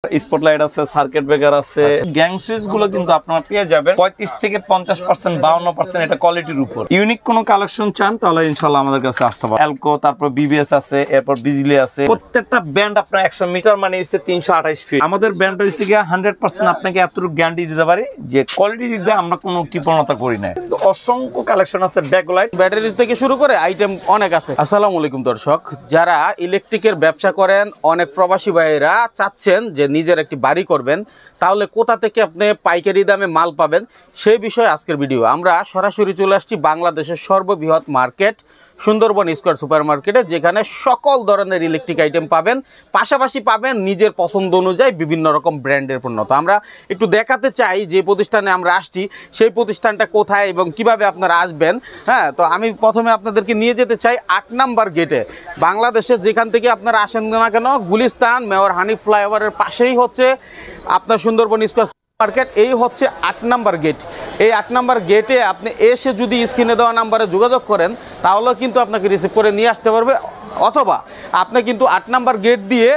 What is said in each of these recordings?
Spotlight আছে, circuit breaker আছে, gang switch গুলো কিন্তু আপনারা পেয়ে যাবেন 35 থেকে 50%, 52% এটা কোয়ালিটির উপর। ইউনিক কোনো কালেকশন চান তাহলে ইনশাআল্লাহ আমাদের কাছে আসতে পারেন। এলকো, তারপর বিবিএস আছে, এরপর বিজলি আছে। প্রত্যেকটা ব্যান্ড আপনার 100 মিটার মানে হচ্ছে 328 ফিট। আমাদের ব্যান্ড হচ্ছে গিয়ে 100% আপনাকে এতটুকু গ্যারান্টি দিতে পারি যে কোয়ালিটি দিক দিয়ে আমরা কোনো কৃপণতা করি না। অসংখ্য কালেকশন আছে, ব্যাকলাইট, ব্যাটারি থেকে শুরু করে আইটেম অনেক আছে। আসসালামু আলাইকুম দর্শক, যারা ইলেকট্রিকের ব্যবসা করেন, অনেক প্রবাসী ভাইয়েরা চাচ্ছেন যে নিজের একটি বাড়ি করবেন, তাহলে কোথা থেকে আপনি পাইকারি দামে মাল পাবেন সেই বিষয়ে আজকের ভিডিও। আমরা সরাসরি চলে আসছি বাংলাদেশের সর্ববৃহৎ মার্কেট সুন্দরবন স্কয়ার সুপার মার্কেটে, যেখানে সকল ধরনের ইলেকট্রিক আইটেম পাবেন, পাশাপাশি পাবেন নিজের পছন্দ অনুযায়ী বিভিন্ন রকম ব্র্যান্ডের পণ্য। তো আমরা একটু দেখাতে চাই যে প্রতিষ্ঠানে আমরা আসছি সেই প্রতিষ্ঠানটা কোথায় এবং কিভাবে আপনারা আসবেন। হ্যাঁ, তো আমি প্রথমে আপনাদেরকে নিয়ে যেতে চাই 8 নাম্বার গেটে। বাংলাদেশে যেখান থেকে আপনারা আসেন না কেন, গুলিস্তান মেয়র হানিফ ফ্লাইওভারের পাশেই হচ্ছে আপনার সুন্দরবন স্কয়ার মার্কেট। এই হচ্ছে 8 নাম্বার গেট। এই 8 নাম্বার গেটে আপনি এসে যদি স্ক্রিনে দেওয়া নাম্বারে যোগাযোগ করেন তাহলেও কিন্তু আপনাকে রিসিভ করে নিয়ে আসতে পারবে, অথবা আপনি কিন্তু 8 নাম্বার গেট দিয়ে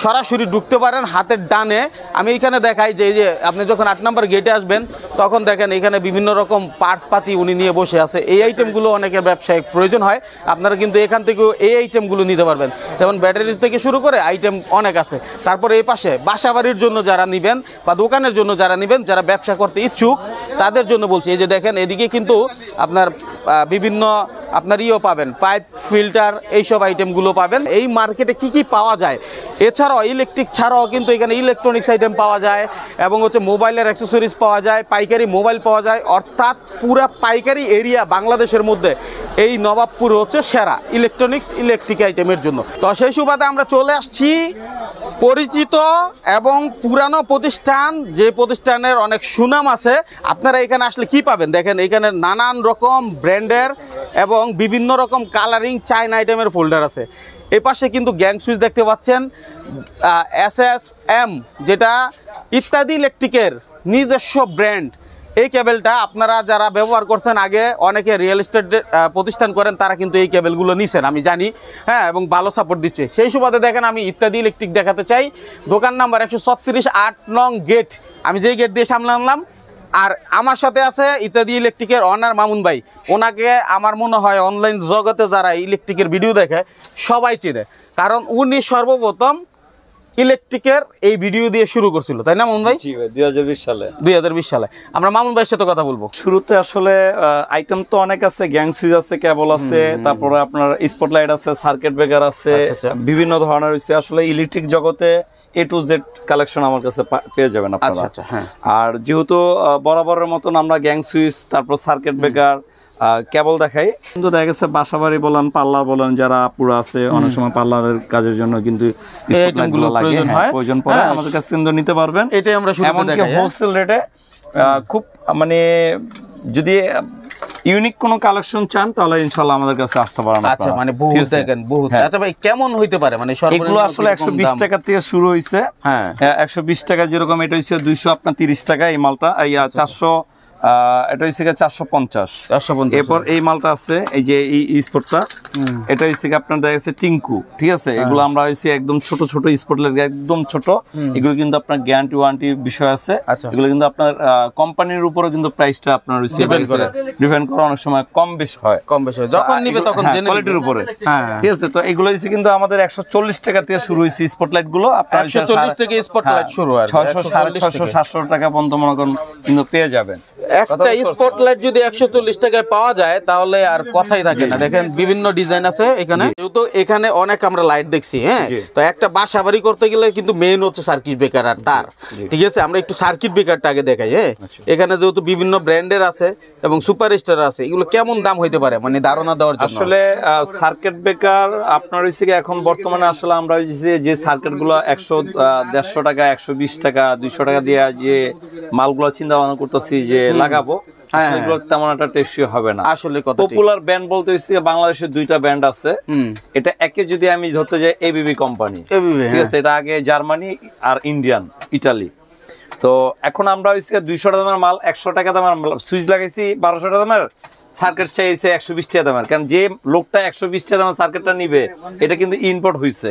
সরাসরি ঢুকতে পারেন হাতের ডানে। আমি এখানে দেখাই যে এই যে আপনি যখন 8 নাম্বার গেটে আসবেন তখন দেখেন এখানে বিভিন্ন রকম পার্টস পাতি উনি নিয়ে বসে আছে। এই আইটেমগুলো অনেকের ব্যবসায়িক প্রয়োজন হয়, আপনারা কিন্তু এখান থেকেও এই আইটেমগুলো নিতে পারবেন। যেমন ব্যাটারি থেকে শুরু করে আইটেম অনেক আছে। তারপরে এই পাশে বাসাবাড়ির জন্য যারা নেবেন বা দোকানের জন্য যারা নেবেন, যারা ব্যবসা করতে ইচ্ছুক তাদের জন্য বলছি। এই যে দেখেন এদিকে কিন্তু আপনার বিভিন্ন আপনার ইও পাবেন, পাইপ, ফিল্টার, এইসব আইটেমগুলো পাবেন। এই মার্কেটে কি কি পাওয়া যায়, এছাড়াও ইলেকট্রিক ছাড়াও কিন্তু এখানে ইলেকট্রনিক্স আইটেম পাওয়া যায় এবং হচ্ছে মোবাইলের অ্যাক্সেসরিজ পাওয়া যায়, পাইকারি মোবাইল পাওয়া যায়। অর্থাৎ পুরা পাইকারি এরিয়া বাংলাদেশের মধ্যে এই নবাবপুর হচ্ছে সেরা ইলেকট্রনিক্স ইলেকট্রিক আইটেমের জন্য। তো সেই সুবাদে আমরা চলে আসছি পরিচিত এবং পুরানো প্রতিষ্ঠান, যে প্রতিষ্ঠানের অনেক সুনাম আছে। আপনারা এখানে আসলে কি পাবেন দেখেন, এখানে নানান রকম ব্র্যান্ডের এবং বিভিন্ন রকম কালারিং চাইন আইটেমের ফোল্ডার আছে। এই পাশে কিন্তু গ্যাং সুইচ দেখতে পাচ্ছেন, SSM যেটা ইত্যাদি ইলেকট্রিকের নিজস্ব ব্র্যান্ড। এই কেবেলটা আপনারা যারা ব্যবহার করছেন আগে, অনেকে রিয়েল এস্টেট প্রতিষ্ঠান করেন, তারা কিন্তু এই কেবেলগুলো নিছেন আমি জানি, হ্যাঁ, এবং ভালো সাপোর্ট দিচ্ছে। সেই সুবাদে দেখেন আমি ইত্যাদি ইলেকট্রিক দেখাতে চাই। দোকান নাম্বার 136, 8 নং গেট। আমি যেই গেট দিয়ে সামনে আনলাম, আর আমার সাথে আছে ইত্যাদি ইলেকট্রিকের অনার মামুন ভাই। ওনাকে আমার মনে হয় অনলাইন জগতে যারা ইলেকট্রিকের ভিডিও দেখে সবাই চিনে, কারণ উনি সর্বপ্রথম ইলেকট্রিকের এই ভিডিও দিয়ে শুরু করছিল, তাই না মামুন ভাই? 2020 সালে আমরা মামুন ভাইয়ের সাথে কথা বলবো। শুরুতে আসলে আইটেম তো অনেক আছে, গ্যাং সুইচ আছে, কেবল আছে, তারপরে আপনার স্পটলাইট আছে, সার্কিট ব্রেকার আছে, বিভিন্ন ধরনের হচ্ছে। আসলে ইলেকট্রিক জগতে A to Z কালেকশন আমার কাছে পেয়ে যাবেন আপনারা। আর যেহেতু বরাবরের মতন আমরা গ্যাং সুইচ, তারপর সার্কিট ব্রেকার, কেবল দেখাই, কিন্তু দেখা গেছে বাসাবাড়ি বলেন, পার্লার বলেন, যারা পুরো আছে অনেক সময় পার্লারের কাজের জন্য কিন্তু প্রয়োজন পড়ে, আমাদের কাছে কিন্তু নিতে পারবেন। এটাই আমরা এমনকি হোলসেল রেটে খুব, মানে যদি ইউনিক কোনো কালেকশন চান তাহলে ইনশাআল্লাহ আমাদের কাছে আসতে পারেন। আচ্ছা, মানে বহুত দেখেন বহুত। আচ্ছা ভাই, কেমন হইতে পারে মানে এগুলো আসলে 120 টাকা থেকে শুরু হইছে। হ্যাঁ, 120 টাকা, যেরকম এটা হইছে 200 আপনার 30 টাকা এই মালটা, 400 এটা হচ্ছে 450। এরপর এই মালটা আছে, এই যে এই স্পটটা, এটা হচ্ছে আপনার দেখা যাচ্ছে টিঙ্কু, ঠিক আছে। এগুলো আমরা হচ্ছে একদম ছোট ছোট স্পট লাগে, একদম ছোট। এগুলো কিন্তু আপনার গ্যারান্টি ওয়ারেন্টি বিষয় আছে। এগুলো কিন্তু আপনার কোম্পানির উপরে কিন্তু প্রাইসটা আপনার ডিপেন্ড করে, অনেক সময় কম বেশি হয়, যখন নিবে তখন কোয়ালিটির উপরে, ঠিক আছে। তো এগুলো হচ্ছে কিন্তু আমাদের 140 টাকা থেকে শুরু হয়েছে স্পটলাইট গুলো। আপনার 140 থেকে স্পটলাইট শুরু, আর 600, 650, 700 টাকা পর্যন্ত মনে করেন কিন্তু পেয়ে যাবেন। একটা স্পটলাইট যদি 140 টাকায় পাওয়া যায় তাহলে আর কথাই থাকে না। দেখেন বিভিন্ন ডিজাইন আছে এখানে, যেহেতু এখানে অনেক আমরা লাইট দেখছি। হ্যাঁ, তো একটা বাসা বাড়ি করতে গেলে কিন্তু মেইন হচ্ছে সার্কিট ব্রেকার আর তার, ঠিক আছে। আমরা একটু সার্কিট ব্রেকারটা আগে দেখাই। হ্যাঁ, এখানে যেহেতু বিভিন্ন ব্র্যান্ডের আছে এবং সুপারস্টার আছে, এগুলো কেমন দাম হইতে পারে মানে ধারণা দেওয়ার জন্য? আসলে সার্কিট ব্রেকার আপনার হচ্ছে এখন বর্তমানে আসলে আমরা যে সার্কিট গুলো 100, 150 টাকা, 120 টাকা, 200 টাকা দিয়ে যে মালগুলো চিন্তা ভাবনা করতেছি যে লাগাবো, তেমন একটা টেস্টি হবে না। আসলে পপুলার ব্র্যান্ড বলতে হচ্ছে বাংলাদেশের 2টা ব্র্যান্ড আছে। এটা একে যদি আমি ধরতে যাই, এবিবি কোম্পানি, ঠিক আছে। এটা আগে জার্মানি আর ইন্ডিয়ান, ইটালি। তো এখন আমরা হচ্ছে 200 টাকা দামের মাল, 100 টাকা দামের সুইচ লাগাইছি, 1200 টাকা দামের সার্কিট চাইছে 120 টাকা দামের। কারণ যে লোকটা 120 টাকা দামের সার্কিটটা নিবে, এটা কিন্তু ইম্পোর্ট হয়েছে।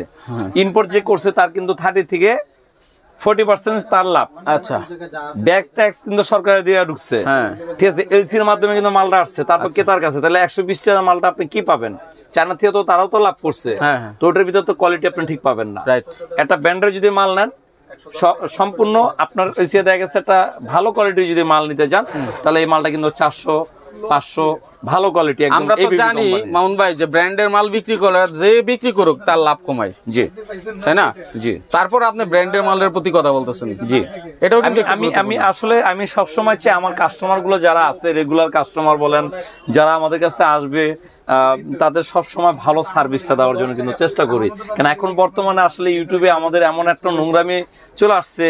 ইম্পোর্ট যে করছে তার কিন্তু 30 থেকে 40% তার লাভ। আচ্ছা, ব্যাক ট্যাক্স কিন্তু সরকারে দিয়ে ঢুকছে, ঠিক আছে, এলসির মাধ্যমে কিন্তু মালটা আসছে, তারপর ক্রেতার কাছে, তাহলে 120 টাকা মালটা আপনি কি পাবেন? চায়না থেকে তো তারাও তো লাভ করছে, তো ওটার ভিতর তো কোয়ালিটি আপনি ঠিক পাবেন না। একটা ব্র্যান্ডের যদি মাল নেন সম্পূর্ণ আপনার দেখা গেছে একটা ভালো কোয়ালিটির যদি মাল নিতে যান, তাহলে এই মালটা কিন্তু 400 500 ভালো কোয়ালিটি। আমরা তো জানি মামুন ভাই যে ব্র্যান্ডের মাল বিক্রি করে যে বিক্রি করুক তার লাভ কমায়, জি তাই না? জি। তারপর আপনি ব্র্যান্ডের মালের প্রতি কথা বলতেছেন। জি, এটাও কিন্তু আমি আসলে আমি সবসময় চাই আমার কাস্টমার গুলো যারা আছে, রেগুলার কাস্টমার বলেন, যারা আমাদের কাছে আসবে, তাদের সবসময় ভালো সার্ভিসটা দেওয়ার জন্য কিন্তু চেষ্টা করি। কারণ এখন বর্তমানে আসলে ইউটিউবে আমাদের এমন একটা নোংরামি চলে আসছে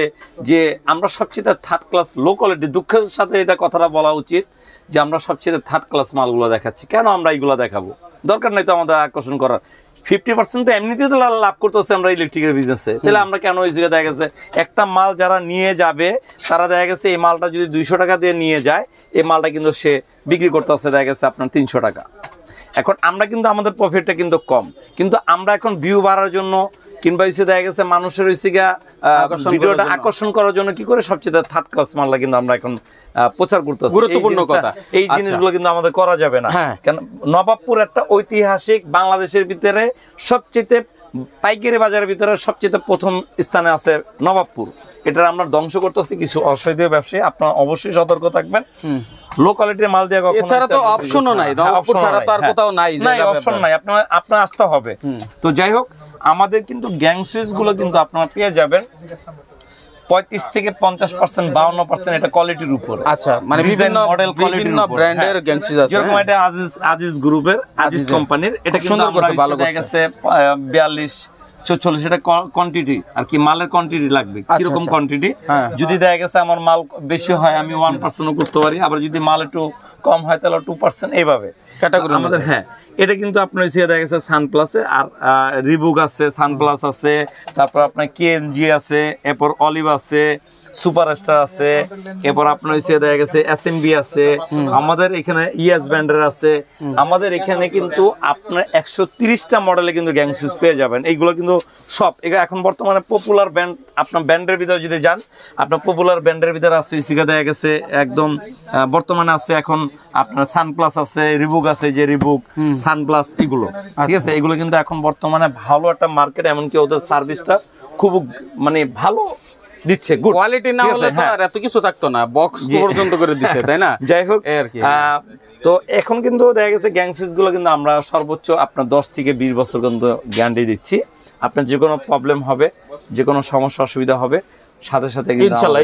যে আমরা সবচেয়ে থার্ড ক্লাস লো কোয়ালিটি, দুঃখের সাথে এটা কথাটা বলা উচিত যে আমরা সবচেয়ে থার্ড ক্লাস মালগুলো দেখাচ্ছি। কেন আমরা এইগুলো দেখাবো? দরকার নাই তো আমাদের আকর্ষণ করার। 50% তো এমনিতেই তো লাভ করতেছে আমরা ইলেকট্রিকের বিজনেসে, তাহলে আমরা কেন ওই জায়গায় দেখা গেছে একটা মাল যারা নিয়ে যাবে তারা দেখা গেছে এই মালটা যদি 200 টাকা দিয়ে নিয়ে যায়, এই মালটা কিন্তু সে বিক্রি করতেছে দেখা গেছে আপনার 300 টাকা। এখন আমরা কিন্তু আমাদের প্রফিটটা কিন্তু কম, কিন্তু আমরা এখন ভিউ বাড়ার জন্য কিংবা দেখা গেছে মানুষের ভিডিওটা আকর্ষণ করার জন্য কি করে সবচেয়ে থার্ড ক্লাস মালটা কিন্তু আমরা এখন প্রচার করতেছি। গুরুত্বপূর্ণ কথা, এই জিনিসগুলো কিন্তু আমাদের করা যাবে না। কারণ নবাবপুর একটা ঐতিহাসিক বাংলাদেশের ভিতরে সবচেয়ে পাইকারি বাজারের ভিতরে সবচেয়ে প্রথম স্থানে আছে নবাবপুর। এটা আমরা ধ্বংস করতেছি কিছু অসাধু ব্যবসায়ী, আপনারা অবশ্যই সতর্ক থাকবেন। লো কোয়ালিটির মাল দিয়ে কখনো, এছাড়া তো অপশনও নাই, নবাবপুর ছাড়া তো আর কোথাও নাই, অপশন নাই, আপনার আসতে হবে। তো যাই হোক, আমাদের কিন্তু গ্যাং সুইচ গুলো কিন্তু আপনারা পেয়ে যাবেন 35 থেকে 50%, 52% এটা কোয়ালিটির উপর। আচ্ছা, মানে বিভিন্ন মডেল বিভিন্ন ব্র্যান্ডের গ্যাং সুইচ আছে। যেরকম এটা আজিজ গ্রুপের, আজিজ কোম্পানির, এটা কিন্তু আমরা ভালো দেখা গেছে 42 44 এটা কোয়ান্টিটি আর কি, মালের কোয়ান্টিটি লাগবে কিরকম কোয়ান্টিটি। যদি দেখা গেছে আমার মাল বেশি হয় আমি 1% করতে পারি, আবার যদি মাল একটু কম হয় তাহলে 2%, এইভাবে ক্যাটাগরি আমাদের। হ্যাঁ, এটা কিন্তু আপনার দেখা গেছে সানপ্লাসে, আর রিবুক আছে, সানপ্লাস আছে, তারপর আপনার কেএনজি আছে, এরপর অলিভ আছে, সুপারস্টার আছে, এরপর আপনার দেখা গেছে এসএমবি আছে, আমাদের এখানে ইএস ব্র্যান্ডের আছে। আমাদের এখানে কিন্তু আপনার 130টা মডেলে কিন্তু গ্যাং সুইচ পেয়ে যাবেন। এইগুলো কিন্তু সব এখন বর্তমানে পপুলার ব্র্যান্ড। আপনার ব্র্যান্ডের ভিতরে যদি যান, আপনার পপুলার ব্র্যান্ডের ভিতরে আছে দেখা গেছে একদম বর্তমানে আছে এখন আপনার সানপ্লাস আছে, রিবুক আছে, যে রিবুক, সানপ্লাস, এগুলো ঠিক আছে। এগুলো কিন্তু এখন বর্তমানে ভালো একটা মার্কেট, এমনকি ওদের সার্ভিসটা খুব মানে ভালো দিচ্ছে, গুড কোয়ালিটি না হলে তো আর এত কিছু থাকতো না, বক্স পর্যন্ত করে দিচ্ছে, তাই না? যাই হোক, তো এখন কিন্তু দেখা গেছে গ্যাং সুইচ গুলো কিন্তু আমরা সর্বোচ্চ আপনার 10 থেকে 20 বছর কিন্তু গ্যারান্টি দিচ্ছি। আপনার যে কোনো প্রবলেম হবে, যে কোনো সমস্যা অসুবিধা হবে, সাথে সাথে ইনশাআল্লাহ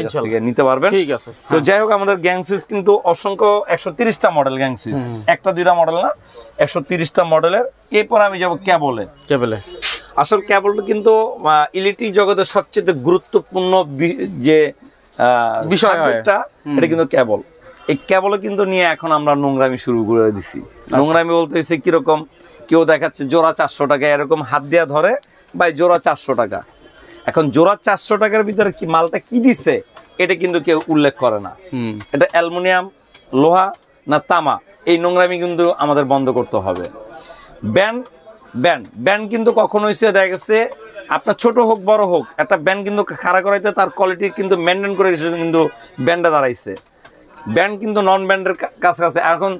নিতে পারবেন। ঠিক আছে। তো যাই হোক, আমাদের গ্যাং সুইচ কিন্তু অসংখ্য 130টা মডেল গ্যাং সুইচ, একটা দুইটা মডেল না, 130টা মডেলের। এরপর আমি যাব কেবলে। আসল কেবলটা কিন্তু ইলেকট্রিক জগতের সবচেয়ে গুরুত্বপূর্ণ যে বিষয়টা, এটা কিন্তু কেবল। এই কেবল কিন্তু নিয়ে এখন আমরা নোংরামি শুরু করে দিছি। নোংরামি বলতে হচ্ছে কিরকম, কেউ দেখাচ্ছে জোড়া 400 টাকা, এরকম হাত দিয়া ধরে ভাই জোড়া 400 টাকা। এখন জোড়া 400 টাকার ভিতরে কি মালটা কি দিছে এটা কিন্তু কেউ উল্লেখ করে না। এটা অ্যালুমিনিয়াম, লোহা না তামা, এই নোংরামি কিন্তু আমাদের বন্ধ করতে হবে। ব্যান্ড কিন্তু কখনোই দেখা গেছে আপনার ছোট হোক বড় হোক, একটা ব্যান্ড কিন্তু খাড়া করাইতে তার কোয়ালিটি কিন্তু মেনটেন করে কিন্তু ব্যান্ডে দাঁড়াইছে। ব্যান্ড কিন্তু নন ব্যান্ডের কাছে। এখন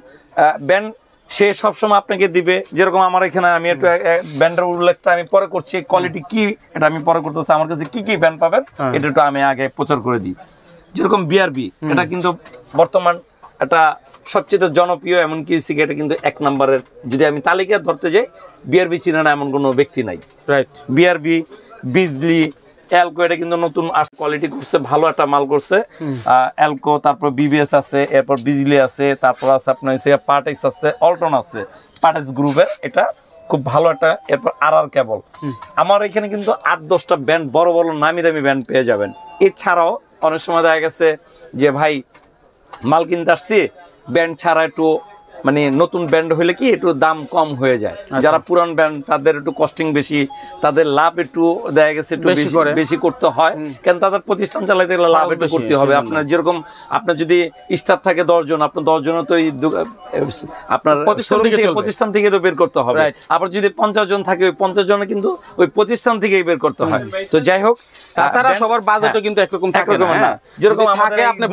ব্যান্ড সে সবসময় আপনাকে দিবে, যেরকম আমার এখানে আমি একটু ব্যান্ডের উল্লেখটা আমি পরে করছি, কোয়ালিটি কি এটা আমি পরে করতেছি, আমার কাছে কি কি ব্যান্ড পাবেন এটা একটু আমি আগে প্রচার করে দিই। যেরকম বিআরবি, এটা কিন্তু বর্তমান একটা সবচেয়ে জনপ্রিয়, এমনকি সিগারেট কিন্তু 1 নম্বরের। যদি আমি তালিকা ধরতে যাই, বিআরবি চিনে না এমন কোনো ব্যক্তি নাই। রাইট, বিআরবি, বিজলি, এলকো, এটা কিন্তু নতুন কোয়ালিটি করছে, ভালো একটা মাল করছে। এলকো, তারপর বিবিএস আছে, এরপর বিজলি আছে, তারপর আছে আপনার পার্টেক্স আছে, অল্টন আছে, পার্টেক্স গ্রুপের, এটা খুব ভালো একটা। এরপর আর কেবল, আমার এখানে কিন্তু 8-10টা ব্যান্ড, বড় বড় নামি দামি ব্যান্ড পেয়ে যাবেন। এছাড়াও অনেক সময় দেখা গেছে যে ভাই মাল কিনতে আসছি, ব্যান্ড ছাড়া একটু মানে নতুন ব্যান্ড হইলে কি একটু দাম কম হয়ে যায়, যারা পুরান ব্যান্ড তাদের একটু কস্টিং বেশি, তাদের লাভ একটু দেখা গেছে একটু বেশি করতে হয়, কারণ তাদের প্রতিষ্ঠান চালাইতে গেলে লাভ একটু করতে হবে। আপনার যেরকম আপনার যদি স্টাফ থাকে 10 জন, আপনার 10 জন তো আপনার প্রতিষ্ঠান থেকে তো বের করতে হবে। আবার যদি 50 জন থাকে, ওই 50 জনে কিন্তু ওই প্রতিষ্ঠান থেকেই বের করতে হয়। তো যাই হোক, তাছাড়া সবার বাজেটও কিন্তু একরকম থাকে না। যেরকম আমাদের আপনি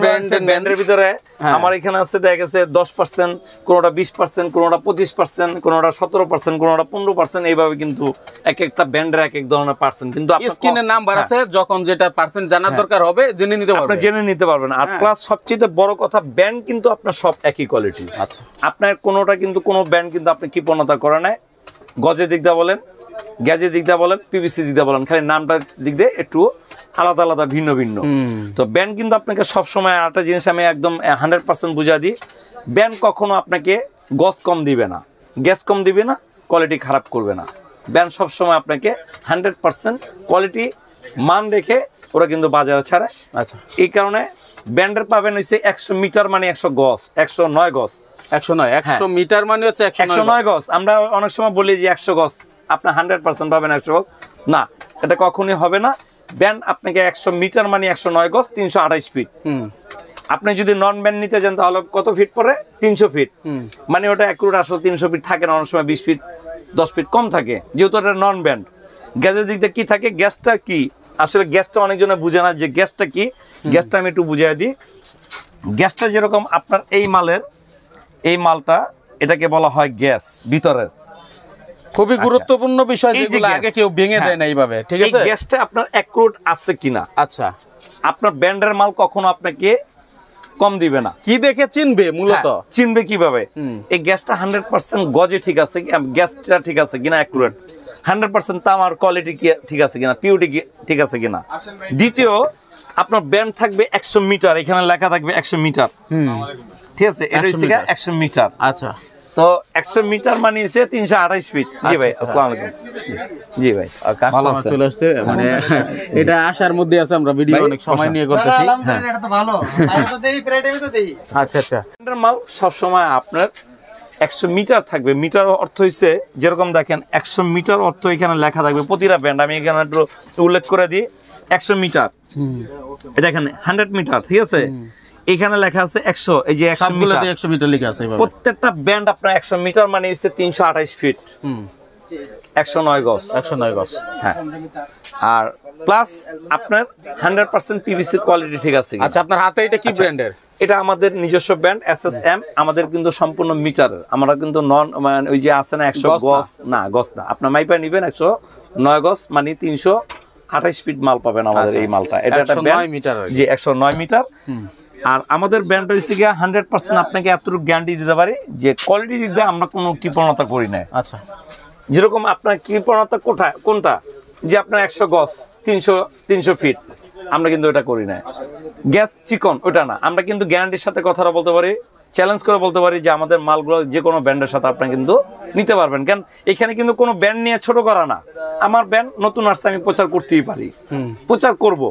ব্র্যান্ডের ভিতরে আমার এখানে আছে দেখা গেছে 10%, কোনটা 20%, কোনটা 25%, কোনটা 17%, কোনটা 15%, এইভাবে কিন্তু এক একটা ব্র্যান্ডের এক এক ধরনের পার্সেন্ট কিন্তু স্ক্রিনে নাম্বার আছে, যখন যেটা পার্সেন্ট জানার দরকার হবে জেনে নিতে পারবেন, আপনি জেনে নিতে পারবেন। আর প্লাস সবচেয়ে বড় কথা, ব্র্যান্ড কিন্তু আপনার সব একই কোয়ালিটি। আচ্ছা, আপনার কোনটা কিন্তু কোনো ব্র্যান্ড কিন্তু আপনি কৃপণতা করে না, গজের দিক দিয়ে বলেন, গ্যাজের দিক দিয়ে বলেন, পিভিসি দিক দিয়ে বলেন, খালি নামটার দিক দিয়ে একটু আলাদা আলাদা ভিন্ন ভিন্ন। তো ব্যান্ড কিন্তু আপনাকে সবসময় একটা জিনিস আমি একদম 100% বুঝা দিই, ব্যান্ড কখনো আপনাকে গজ কম দিবে না, গ্যাস কম দিবে না, কোয়ালিটি খারাপ করবে না। ব্যান্ড সবসময় আপনাকে 100% কোয়ালিটি মান রেখে ওরা কিন্তু বাজারে ছাড়ে। আচ্ছা, এই কারণে ব্যান্ডের পাবেন হচ্ছে 100 মিটার মানে 100 গজ, 109 গজ, 100 মিটার মানে হচ্ছে 109 গজ। আমরা অনেক সময় বলি যে 100 গজ, আপনি 100% পাবেন 100 গজ, না, এটা কখনোই হবে না। ব্যান্ড আপনাকে 100 মিটার মানে 109 গজ, 328 ফিট। আপনি যদি নন ব্যান্ড নিতে চান তাহলে কত ফিট পরে? 300 ফিট। মানে ওটা অ্যাকুরেট আসলে 300 ফিট থাকে না, অনেক সময় 20 ফিট 10 ফিট কম থাকে, যেহেতু এটা নন ব্যান্ড। গ্যাসের দিক দিয়ে কি থাকে, গ্যাসটা কি আসলে, গ্যাসটা অনেকজনে বুঝে না যে গ্যাসটা কি। গ্যাসটা আমি একটু বুঝিয়ে দিই। গ্যাসটা যেরকম আপনার এই মালটা, এটাকে বলা হয় গ্যাস ভিতরের। খুবই গুরুত্বপূর্ণ বিষয়, যেগুলো আগে কেউ ভেঙে দেয় না এইভাবে, ঠিক আছে? এই গ্যাসটা আপনার অ্যাকুরেট আছে কিনা। আচ্ছা, আপনার ব্র্যান্ডের মাল কখনো আপনাকে কম দিবে না। কি দেখে চিনবে মূলত? চিনবে কিভাবে? এই গ্যাসটা 100% গজে ঠিক আছে, গ্যাসটা ঠিক আছে কিনা, অ্যাকুরেট 100% তামার কোয়ালিটি কি ঠিক আছে কিনা, পিউরিটি ঠিক আছে কিনা। দ্বিতীয়, আপনার ব্যান্ড থাকবে 100 মিটার, এখানে লেখা থাকবে 100 মিটার, ঠিক আছে? এটা হচ্ছে 100 মিটার। আচ্ছা, তো 100 মিটার মানে হচ্ছে 328 ফিট। জি ভাই, আসসালামু আলাইকুম। জি ভাই, কাস্টমার চলে আসছে, মানে এটা আসার মধ্যে আছে, আমরা ভিডিও অনেক সময় নিয়ে করতেছি। এটা তো ভালো, তাই তো দেই, প্রায় টাইমে তো দেই। আচ্ছা আচ্ছা, ব্র্যান্ডের মাল সব সময় আপনার 100 মিটার থাকবে। মিটার অর্থ হচ্ছে, যেরকম দেখেন 100 মিটার অর্থ এখানে লেখা থাকবে প্রতিটা ব্র্যান্ড। আমি এখানে একটু উল্লেখ করে দিই, 100 মিটার, এটা এখানে 100 মিটার, ঠিক আছে? এখানে লেখা আছে 100, এই যে 100 মিটার, 100 মিটার লেখা আছে এইভাবে। প্রত্যেকটা ব্যান্ড আপনার 100 মিটার মানে হচ্ছে 328 ফিট, 109 গজ, 109 গজ। হ্যাঁ। আর প্লাস আপনার 100% পিভিসি কোয়ালিটি ঠিক আছে। আচ্ছা, আপনার হাতে এটা কি ব্র্যান্ডের? এটা আমাদের নিজস্ব ব্র্যান্ড SSM। আমাদের কিন্তু সম্পূর্ণ মিটারের, আমরা কিন্তু নন, মানে ওই যে আছে না 100 গজ, না গজ না, আপনার মাইপা নিবেন 109 গজ মানে 328 ফিট মাল পাবেন আমাদের এই মালটা। এটা একটা ব্র্যান্ড, জি 109 মিটার। আর আমাদের ব্র্যান্ড হচ্ছে গিয়ে 100% আপনাকে এতটুকু গ্যারান্টি দিতে পারি যে কোয়ালিটি দিক দিয়ে আমরা কোনো কৃপণতা করি না। আচ্ছা, যেরকম আপনার কৃপণতা কোনটা, যে আপনার 100 গজ 300 ফিট, আমরা কিন্তু এটা করি না। গ্যাস চিকন, ওটা না, আমরা কিন্তু গ্যারান্টির সাথে কথাটা বলতে পারি, চ্যালেঞ্জ করে বলতে পারি যে আমাদের মালগুলো যে কোনো ব্র্যান্ডের সাথে আপনি কিন্তু নিতে পারবেন। কেন, এখানে কিন্তু কোনো ব্র্যান্ড নিয়ে ছোট করা না। আমার ব্র্যান্ড নতুন আসছে, আমি প্রচার করতেই পারি, প্রচার করব।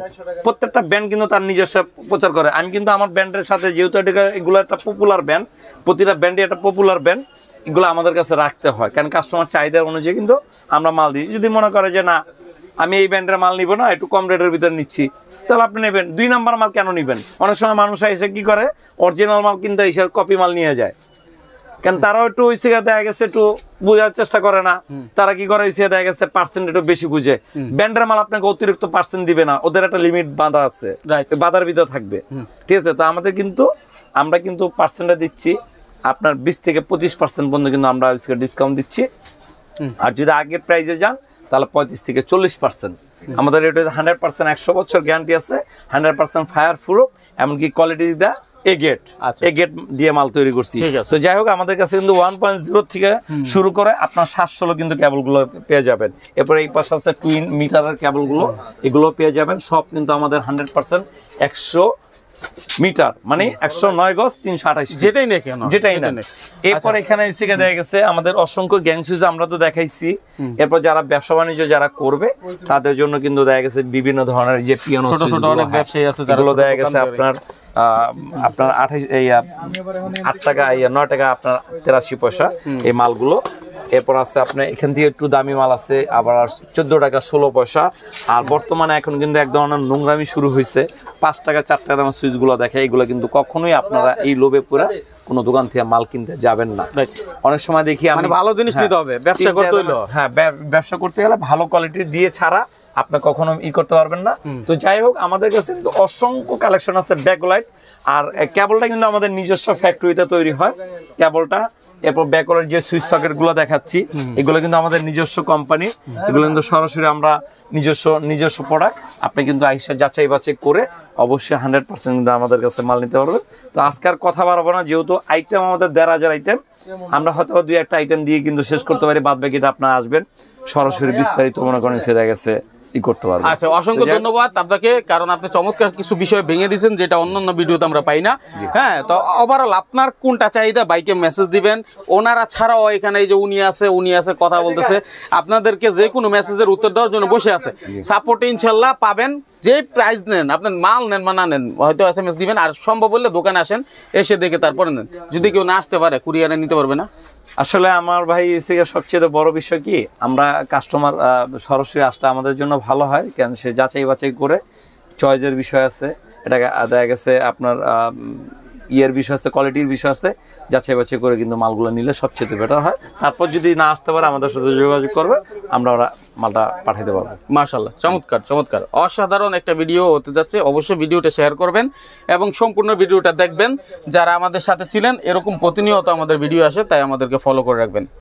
প্রত্যেকটা ব্র্যান্ড কিন্তু তার নিজস্ব প্রচার করে। আমি কিন্তু আমার ব্র্যান্ডের সাথে, যেহেতু এগুলো একটা পপুলার ব্র্যান্ড, প্রতিটা ব্র্যান্ডই একটা পপুলার ব্র্যান্ড, এগুলো আমাদের কাছে রাখতে হয়, কারণ কাস্টমার চাহিদার অনুযায়ী কিন্তু আমরা মাল দিই। যদি মনে করে যে না, আমি এই ব্র্যান্ডের মাল নিব না, একটু কম রেটের ভিতরে নিচ্ছি, তাহলে আপনি নেবেন। 2 নাম্বার মাল কেন নিবেন? অনেক সময় মানুষ এসে কি করে, অরিজিনাল মাল কিনতে এসে কপি মাল নিয়ে যায়, কারণ তারাও একটু ওই জায়গায় দেখা গেছে একটু বোঝার চেষ্টা করে না। তারা কি করে, ওই জায়গায় দেখা গেছে পার্সেন্ট একটু বেশি বুঝে। ব্র্যান্ডের মাল আপনাকে অতিরিক্ত পার্সেন্ট দিবে না, ওদের একটা লিমিট বাঁধা আছে, বাঁধার ভিতরে থাকবে, ঠিক আছে? তো আমাদের কিন্তু, আমরা কিন্তু পার্সেন্টে দিচ্ছি আপনার 20 থেকে 25% পর্যন্ত কিন্তু আমরা ডিসকাউন্ট দিচ্ছি। আর যদি আগের প্রাইজে যান তাহলে 35 থেকে 40%। আমাদের এটা 100% 100 বছর গ্যারান্টি আছে, 100% ফায়ার প্রুফ, এমনকি কোয়ালিটি দা এ গেট দিয়ে মাল তৈরি করছি। তো যাই হোক, আমাদের কাছে কিন্তু 1.0 থেকে শুরু করে আপনার 700 কিন্তু কেবল গুলো পেয়ে যাবেন। এরপরে এই পাশে আছে টুইন মিটারের কেবল গুলো, এগুলো পেয়ে যাবেন। সব কিন্তু আমাদের 100% 100 মিটার মানে 109 গজ 328, যেটাই না। এরপর এখানে এসে দেখা গেছে আমাদের অসংখ্য গ্যাং সুইচ আমরা তো দেখাইছি। এরপর যারা ব্যবসা বাণিজ্য যারা করবে তাদের জন্য কিন্তু দেখা গেছে বিভিন্ন ধরনের যে পিয়ানো ছোট ছোট অনেক ব্যবসায়ী আছে, যারা দেখা গেছে আপনার আপনার 8 টাকা 9 টাকা আপনার 83 পয়সা এই মালগুলো। এরপর আছে আপনার এখান থেকে একটু দামি মাল আছে আবার 14 টাকা 16 পয়সা। আর বর্তমানে এখন কিন্তু এক ধরনের নোংরামি শুরু হয়েছে, 5 টাকা 4 টাকা দামের সুইচগুলো দেখে, এগুলো কিন্তু কখনোই আপনারা এই লোভে পুরা কোনো দোকান থেকে মাল কিনতে যাবেন না। অনেক সময় দেখি মানে ভালো জিনিস নিতে হবে, ব্যবসা করতে হইলো। হ্যাঁ, ব্যবসা করতে গেলে ভালো কোয়ালিটির দিয়ে ছাড়া আপনি কখনো করতে পারবেন না। তো যাই হোক, আমাদের কাছে কিন্তু অসংখ্য কালেকশন আছে ব্যাকলাইট। আর কেবলটা কিন্তু আমাদের নিজস্ব ফ্যাক্টরিতে তৈরি হয় কেবলটা। এরপর ব্যাকলাইট যে সুইচ সকেট গুলো দেখাচ্ছি, এগুলো কিন্তু আমাদের নিজস্ব কোম্পানি, এগুলো কিন্তু সরাসরি আমরা নিজস্ব প্রোডাক্ট। আপনি কিন্তু আইসা যাচাই বাছাই করে অবশ্যই 100% কিন্তু আমাদের কাছে মাল নিতে পারবেন। তো আজকাল কথা বাড়াবো না, যেহেতু আইটেম আমাদের 1,500 আইটেম, আমরা হয়তো 2-1টা আইটেম দিয়ে কিন্তু শেষ করতে পারি, বাদ বাকিটা আপনারা আসবেন সরাসরি বিস্তারিত মনে করেন সে গেছে করতে পারবো। আচ্ছা, অসংখ্য ধন্যবাদ আপনাকে, কারণ আপনি চমৎকার কিছু বিষয় ভেঙে দিয়েছেন যেটা অন্যান্য ভিডিওতে আমরা পাই না। হ্যাঁ, তো ওভারঅল আপনার কোনটা চাহিদা বাইকে মেসেজ দিবেন। ওনারা ছাড়াও এখানে এই যে উনি আছে কথা বলতেছে, আপনাদেরকে যে কোনো মেসেজের উত্তর দেওয়ার জন্য বসে আছে। সাপোর্ট ইনশাল্লাহ পাবেন। যে প্রাইস নেন, আপনার মাল নেন বা না নেন, হয়তো SMS দিবেন, আর সম্ভব হলে দোকানে আসেন, এসে দেখে তারপরে নেন। যদি কেউ না আসতে পারে কুরিয়ারে নিতে পারবে না। আসলে আমার ভাই সবচেয়ে বড় বিষয় কি, আমরা কাস্টমার সরাসরি আসলে আমাদের জন্য ভালো হয়, কেন সে যাচাই বাছাই করে চয়েসের বিষয় আছে, এটা দেখা গেছে আপনার ইয়ের বিষয় আছে, কোয়ালিটির বিষয় আছে, যাচাই বাছাই করে কিন্তু মালগুলো নিলে সবচেয়ে বেটার হয়। তারপর যদি না আসতে পারে আমাদের সাথে যোগাযোগ করবে, আমরা ওরা মালটা পাঠাতে পারবো। মাশাআল্লাহ, চমৎকার অসাধারণ একটা ভিডিও হতে যাচ্ছে। অবশ্যই ভিডিওটা শেয়ার করবেন এবং সম্পূর্ণ ভিডিওটা দেখবেন। যারা আমাদের সাথে ছিলেন, এরকম প্রতিনিয়ত আমাদের ভিডিও আসে, তাই আমাদেরকে ফলো করে রাখবেন।